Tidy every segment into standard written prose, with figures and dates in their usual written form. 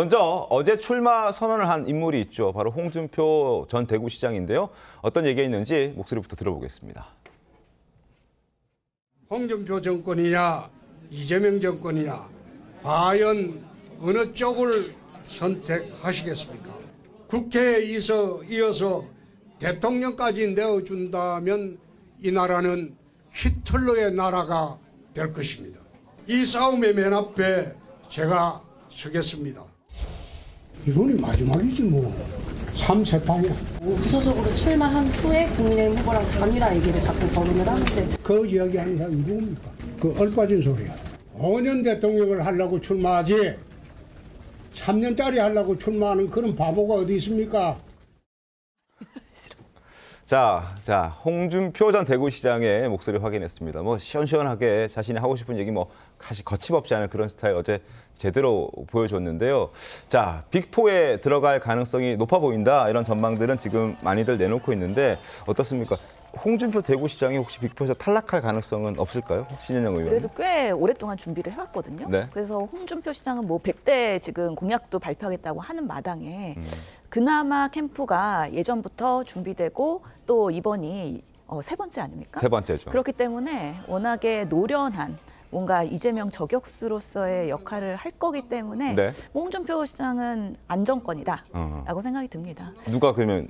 먼저 어제 출마 선언을 한 인물이 있죠. 바로 홍준표 전 대구시장인데요. 어떤 얘기가 있는지 목소리부터 들어보겠습니다. 홍준표 정권이냐 이재명 정권이냐 과연 어느 쪽을 선택하시겠습니까? 국회에 이어서 대통령까지 내어준다면 이 나라는 히틀러의 나라가 될 것입니다. 이 싸움의 맨 앞에 제가 서겠습니다. 이번이 마지막이지 뭐. 3세판이야. 구소적으로 출마한 후에 국민의힘 후보랑 단일화 얘기를 자꾸 거론을 하는데 그 이야기하는 사람이 누굽니까? 그 얼빠진 소리야. 5년 대통령을 하려고 출마하지 3년짜리 하려고 출마하는 그런 바보가 어디 있습니까? 자, 홍준표 전 대구시장의 목소리 확인했습니다. 뭐 시원시원하게 자신이 하고 싶은 얘기 뭐 사실 거침없지 않은 그런 스타일 어제 제대로 보여줬는데요. 자, 빅4에 들어갈 가능성이 높아 보인다. 이런 전망들은 지금 많이들 내놓고 있는데 어떻습니까? 홍준표 대구시장이 혹시 빅4에서 탈락할 가능성은 없을까요? 신현영 의원. 그래도 꽤 오랫동안 준비를 해왔거든요. 네. 그래서 홍준표 시장은 뭐 100대 지금 공약도 발표하겠다고 하는 마당에 그나마 캠프가 예전부터 준비되고 또 이번이 세 번째 아닙니까? 세 번째죠. 그렇기 때문에 워낙에 노련한 뭔가 이재명 저격수로서의 역할을 할 거기 때문에 네. 홍준표 시장은 안정권이다라고 생각이 듭니다. 누가 그러면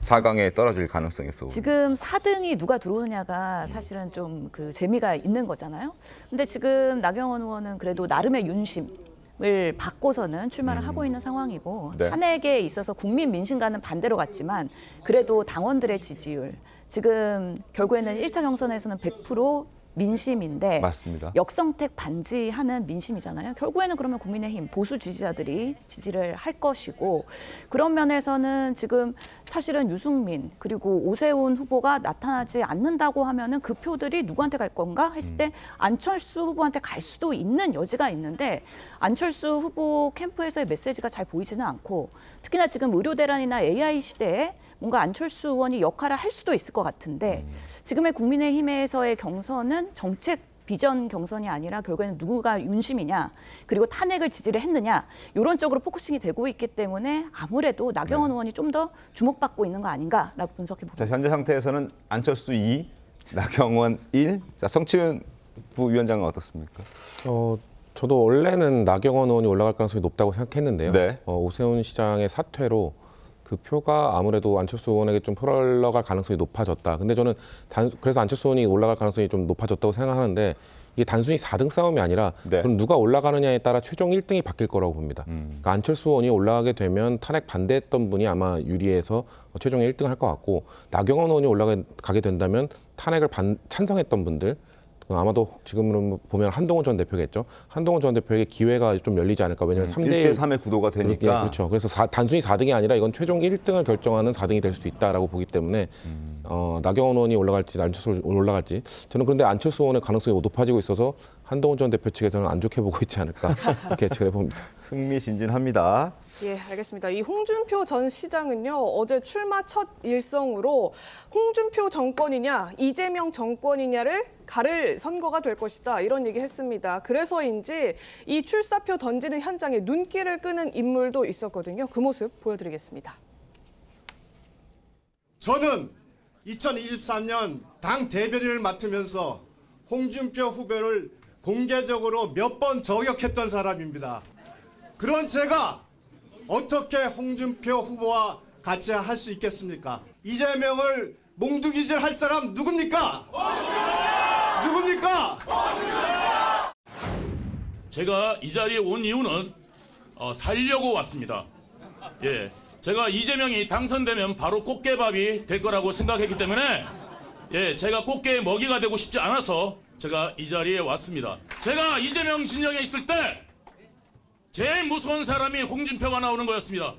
4강에 떨어질 가능성이 없어. 지금 4등이 누가 들어오느냐가 사실은 좀 그 재미가 있는 거잖아요. 근데 지금 나경원 의원은 그래도 나름의 윤심을 받고서는 출마를 하고 있는 상황이고 네. 탄핵에 있어서 국민 민심과는 반대로 갔지만 그래도 당원들의 지지율 지금 결국에는 1차 경선에서는 100% 민심인데 맞습니다. 역성택 반지하는 민심이잖아요. 결국에는 그러면 국민의힘 보수 지지자들이 지지를 할 것이고 그런 면에서는 지금 사실은 유승민 그리고 오세훈 후보가 나타나지 않는다고 하면은 그 표들이 누구한테 갈 건가 했을 때 안철수 후보한테 갈 수도 있는 여지가 있는데 안철수 후보 캠프에서의 메시지가 잘 보이지는 않고 특히나 지금 의료 대란이나 AI 시대에 뭔가 안철수 의원이 역할을 할 수도 있을 것 같은데 지금의 국민의힘에서의 경선은 정책 비전 경선이 아니라 결국에는 누구가 윤심이냐 그리고 탄핵을 지지를 했느냐 이런 쪽으로 포커싱이 되고 있기 때문에 아무래도 나경원 의원이 좀 더 주목받고 있는 거 아닌가라고 분석해 봅니다. 자, 현재 상태에서는 안철수 2, 나경원 1. 자, 성치은 부위원장은 어떻습니까? 저도 원래는 나경원 의원이 올라갈 가능성이 높다고 생각했는데요. 네. 오세훈 시장의 사퇴로 그 표가 아무래도 안철수 의원에게 좀 흘러갈 가능성이 높아졌다. 근데 저는 그래서 안철수 의원이 올라갈 가능성이 좀 높아졌다고 생각하는데 이게 단순히 4등 싸움이 아니라 네. 저는 누가 올라가느냐에 따라 최종 1등이 바뀔 거라고 봅니다. 그러니까 안철수 의원이 올라가게 되면 탄핵 반대했던 분이 아마 유리해서 최종 1등 할 것 같고 나경원 의원이 올라가게 된다면 탄핵을 찬성했던 분들 아마도 지금은 보면 한동훈 전 대표겠죠. 한동훈 전 대표에게 기회가 좀 열리지 않을까. 왜냐하면 3대 1대3의 구도가 되니까. 예, 그렇죠. 그래서 단순히 4등이 아니라 이건 최종 1등을 결정하는 4등이 될 수도 있다라고 보기 때문에 나경원 의원이 올라갈지 안철수 의원이 올라갈지 저는 그런데 안철수 의원의 가능성이 높아지고 있어서 한동훈 전 대표 측에서는 안 좋게 보고 있지 않을까 이렇게 예측을 해봅니다. 흥미진진합니다. 예, 알겠습니다. 이 홍준표 전 시장은요, 어제 출마 첫 일성으로 홍준표 정권이냐, 이재명 정권이냐를 가를 선거가 될 것이다. 이런 얘기 했습니다. 그래서인지 이 출사표 던지는 현장에 눈길을 끄는 인물도 있었거든요. 그 모습 보여드리겠습니다. 저는 2023년 당 대변인을 맡으면서 홍준표 후보를 공개적으로 몇 번 저격했던 사람입니다. 그런 제가 어떻게 홍준표 후보와 같이 할 수 있겠습니까? 이재명을 몽둥이질 할 사람 누굽니까? 누굽니까? 제가 이 자리에 온 이유는 살려고 왔습니다. 예, 제가 이재명이 당선되면 바로 꽃게밥이 될 거라고 생각했기 때문에 예, 제가 꽃게의 먹이가 되고 싶지 않아서 제가 이 자리에 왔습니다. 제가 이재명 진영에 있을 때 제일 무서운 사람이 홍준표가 나오는 거였습니다.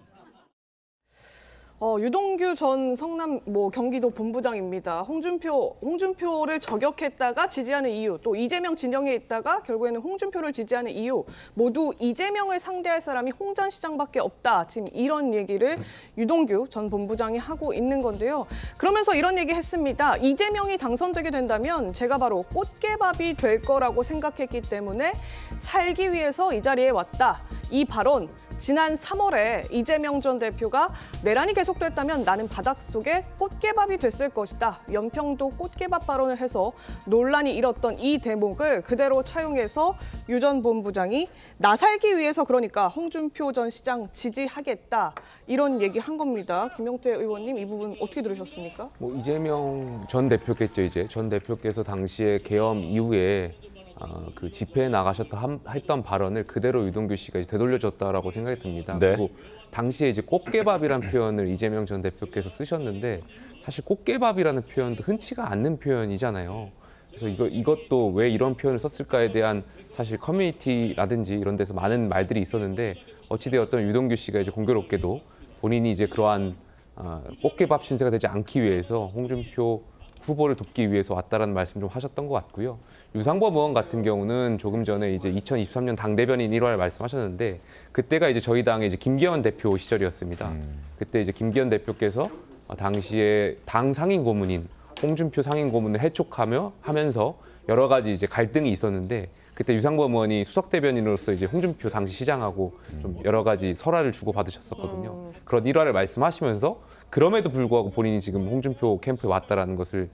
유동규 전 성남 경기도 본부장입니다. 홍준표를 저격했다가 지지하는 이유, 또 이재명 진영에 있다가 결국에는 홍준표를 지지하는 이유, 모두 이재명을 상대할 사람이 홍 전 시장밖에 없다. 지금 이런 얘기를 유동규 전 본부장이 하고 있는 건데요. 그러면서 이런 얘기 했습니다. 이재명이 당선되게 된다면 제가 바로 꽃게밥이 될 거라고 생각했기 때문에 살기 위해서 이 자리에 왔다. 이 발언 지난 3월에 이재명 전 대표가 내란이 계속됐다면 나는 바닷속에 꽃게밥이 됐을 것이다. 연평도 꽃게밥 발언을 해서 논란이 일었던 이 대목을 그대로 차용해서 유 전 본부장이 나 살기 위해서 그러니까 홍준표 전 시장 지지하겠다. 이런 얘기한 겁니다. 김용태 의원님 이 부분 어떻게 들으셨습니까? 뭐 이재명 전 대표겠죠. 이제 전 대표께서 당시에 계엄 이후에 그 집회에 나가셨다 했던 발언을 그대로 유동규 씨가 이제 되돌려줬다라고 생각이 듭니다. 네. 그리고 당시에 이제 꽃게밥이라는 표현을 이재명 전 대표께서 쓰셨는데 사실 꽃게밥이라는 표현도 흔치가 않는 표현이잖아요. 그래서 이것도 왜 이런 표현을 썼을까에 대한 사실 커뮤니티라든지 이런 데서 많은 말들이 있었는데 어찌되었던 유동규 씨가 이제 공교롭게도 본인이 이제 그러한 꽃게밥 신세가 되지 않기 위해서 홍준표 후보를 돕기 위해서 왔다라는 말씀 좀 하셨던 것 같고요. 유상범 의원 같은 경우는 조금 전에 이제 2023년 당 대변인 1월 말씀하셨는데 그때가 이제 저희 당의 이제 김기현 대표 시절이었습니다. 그때 이제 김기현 대표께서 당시에 당 상임 고문인 홍준표 상임 고문을 해촉하면서 여러 가지 이제 갈등이 있었는데 그때 유상범 의원이 수석 대변인으로서 이제 홍준표 당시 시장하고 좀 여러 가지 설화를 주고 받으셨었거든요. 그런 일화를 말씀하시면서 그럼에도 불구하고 본인이 지금 홍준표 캠프에 왔다라는 것을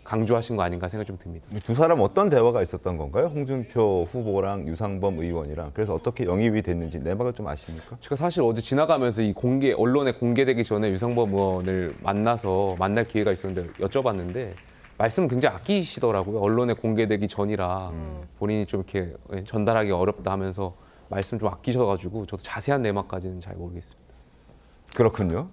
강조하신 거 아닌가 생각이 좀 듭니다. 두 사람 어떤 대화가 있었던 건가요? 홍준표 후보랑 유상범 의원이랑. 그래서 어떻게 영입이 됐는지 내막을 좀 아십니까? 제가 사실 어제 지나가면서 이 언론에 공개되기 전에 유상범 의원을 만날 기회가 있었는데 여쭤봤는데 말씀을 굉장히 아끼시더라고요. 언론에 공개되기 전이라 본인이 좀 이렇게 전달하기 어렵다 하면서 말씀 좀 아끼셔가지고 저도 자세한 내막까지는 잘 모르겠습니다. 그렇군요.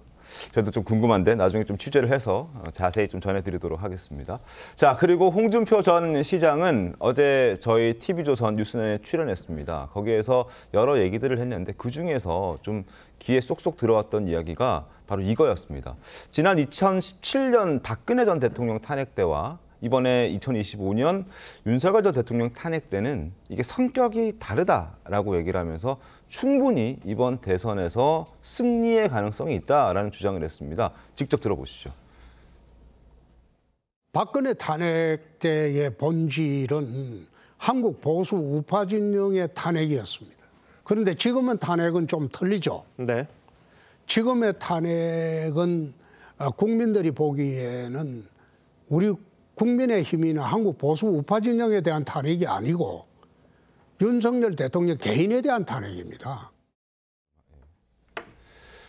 저도 좀 궁금한데 나중에 좀 취재를 해서 자세히 좀 전해드리도록 하겠습니다. 자, 그리고 홍준표 전 시장은 어제 저희 TV조선 뉴스넷에 출연했습니다. 거기에서 여러 얘기들을 했는데 그중에서 좀 귀에 쏙쏙 들어왔던 이야기가 바로 이거였습니다. 지난 2017년 박근혜 전 대통령 탄핵 때와 이번에 2025년 윤석열 전 대통령 탄핵 때는 이게 성격이 다르다라고 얘기를 하면서 충분히 이번 대선에서 승리의 가능성이 있다라는 주장을 했습니다. 직접 들어보시죠. 박근혜 탄핵 때의 본질은 한국 보수 우파 진영의 탄핵이었습니다. 그런데 지금은 탄핵은 좀 틀리죠. 네. 지금의 탄핵은 국민들이 보기에는 우리 국민의힘이나 한국 보수 우파 진영에 대한 탄핵이 아니고 윤석열 대통령 개인에 대한 탄핵입니다.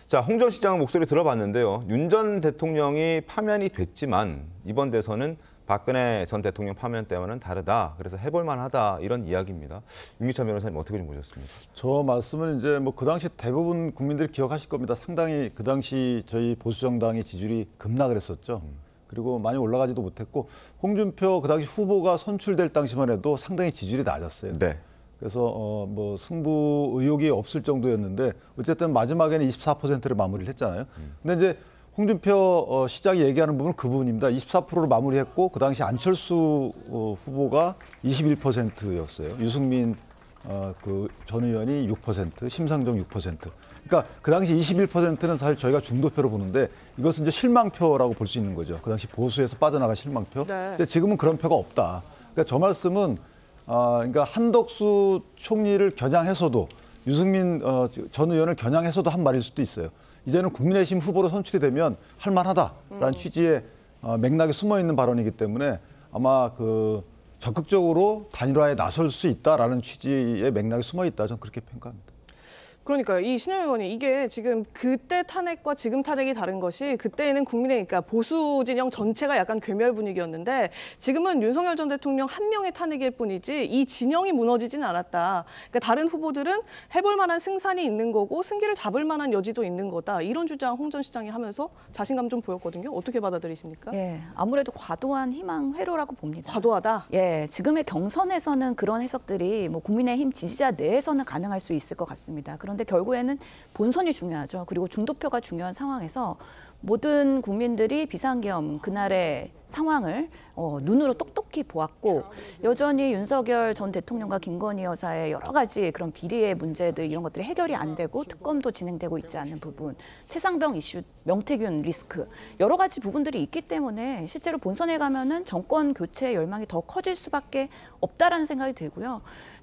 자, 홍 전 시장 목소리 들어봤는데요. 윤 전 대통령이 파면이 됐지만 이번 대선은 박근혜 전 대통령 파면 때와는 다르다. 그래서 해볼 만하다. 이런 이야기입니다. 윤기찬 변호사님 어떻게 좀 보셨습니까? 저 말씀은 이제 뭐 그 당시 대부분 국민들이 기억하실 겁니다. 상당히 그 당시 저희 보수정당의 지지율이 급락을 했었죠. 그리고 많이 올라가지도 못했고 홍준표 그 당시 후보가 선출될 당시만 해도 상당히 지지율이 낮았어요. 네. 그래서 뭐 승부 의욕이 없을 정도였는데 어쨌든 마지막에는 24%를 마무리를 했잖아요. 근데 이제 홍준표 시장이 얘기하는 부분은 그 부분입니다. 24%로 마무리했고 그 당시 안철수 후보가 21%였어요. 유승민 그 전 의원이 6%, 심상정 6%. 그러니까 그 당시 21%는 사실 저희가 중도표로 보는데 이것은 이제 실망표라고 볼 수 있는 거죠. 그 당시 보수에서 빠져나간 실망표. 네. 근데 지금은 그런 표가 없다. 그러니까 저 말씀은 그러니까 한덕수 총리를 겨냥해서도 유승민 전 의원을 겨냥해서도 한 말일 수도 있어요. 이제는 국민의힘 후보로 선출이 되면 할 만하다라는 취지의 맥락이 숨어 있는 발언이기 때문에 아마 그 적극적으로 단일화에 나설 수 있다라는 취지의 맥락이 숨어 있다. 저는 그렇게 평가합니다. 그러니까 이 신영 의원이 이게 지금 그때 탄핵과 지금 탄핵이 다른 것이 그때는 국민의 그러니까 보수 진영 전체가 약간 괴멸 분위기였는데 지금은 윤석열 전 대통령 한 명의 탄핵일 뿐이지 이 진영이 무너지지는 않았다. 그러니까 다른 후보들은 해볼 만한 승산이 있는 거고 승기를 잡을 만한 여지도 있는 거다. 이런 주장 홍 전 시장이 하면서 자신감 좀 보였거든요. 어떻게 받아들이십니까? 예, 아무래도 과도한 희망 회로라고 봅니다. 과도하다? 예, 지금의 경선에서는 그런 해석들이 뭐 국민의힘 지지자 내에서는 가능할 수 있을 것 같습니다. 그런데 결국에는 본선이 중요하죠. 그리고 중도표가 중요한 상황에서 모든 국민들이 비상계엄 그날의 상황을 눈으로 똑똑히 보았고 여전히 윤석열 전 대통령과 김건희 여사의 여러 가지 그런 비리의 문제들 이런 것들이 해결이 안 되고 특검도 진행되고 있지 않는 부분, 최상병 이슈, 명태균 리스크 여러 가지 부분들이 있기 때문에 실제로 본선에 가면은 정권 교체의 열망이 더 커질 수밖에 없다라는 생각이 들고요.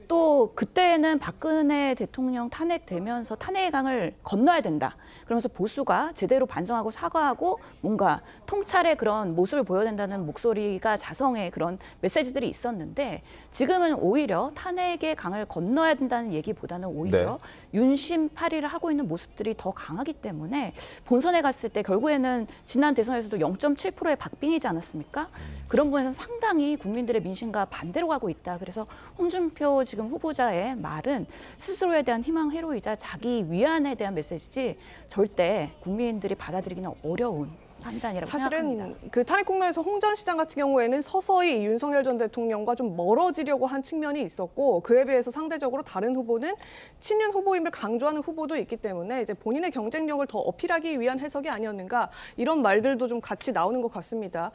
또 그때는 박근혜 대통령 탄핵되면서 탄핵의 강을 건너야 된다. 그러면서 보수가 제대로 반성하고 사과하고 뭔가 통찰의 그런 모습을 보여야 된다는 목소리가 자성의 그런 메시지들이 있었는데 지금은 오히려 탄핵의 강을 건너야 된다는 얘기보다는 오히려 윤심파리를 하고 있는 모습들이 더 강하기 때문에 본선에 갔을 때 결국에는 지난 대선에서도 0.7%의 박빙이지 않았습니까? 그런 부분에서 상당히 국민들의 민심과 반대로 가고 있다. 그래서 홍준표 지금 후보자의 말은 스스로에 대한 희망 회로이자 자기 위안에 대한 메시지지 절대 국민들이 받아들이기는 어려운 판단이라고 생각합니다. 사실은 그 탄핵 국면에서 홍 전 시장 같은 경우에는 서서히 윤석열 전 대통령과 좀 멀어지려고 한 측면이 있었고 그에 비해서 상대적으로 다른 후보는 친윤 후보임을 강조하는 후보도 있기 때문에 이제 본인의 경쟁력을 더 어필하기 위한 해석이 아니었는가 이런 말들도 좀 같이 나오는 것 같습니다.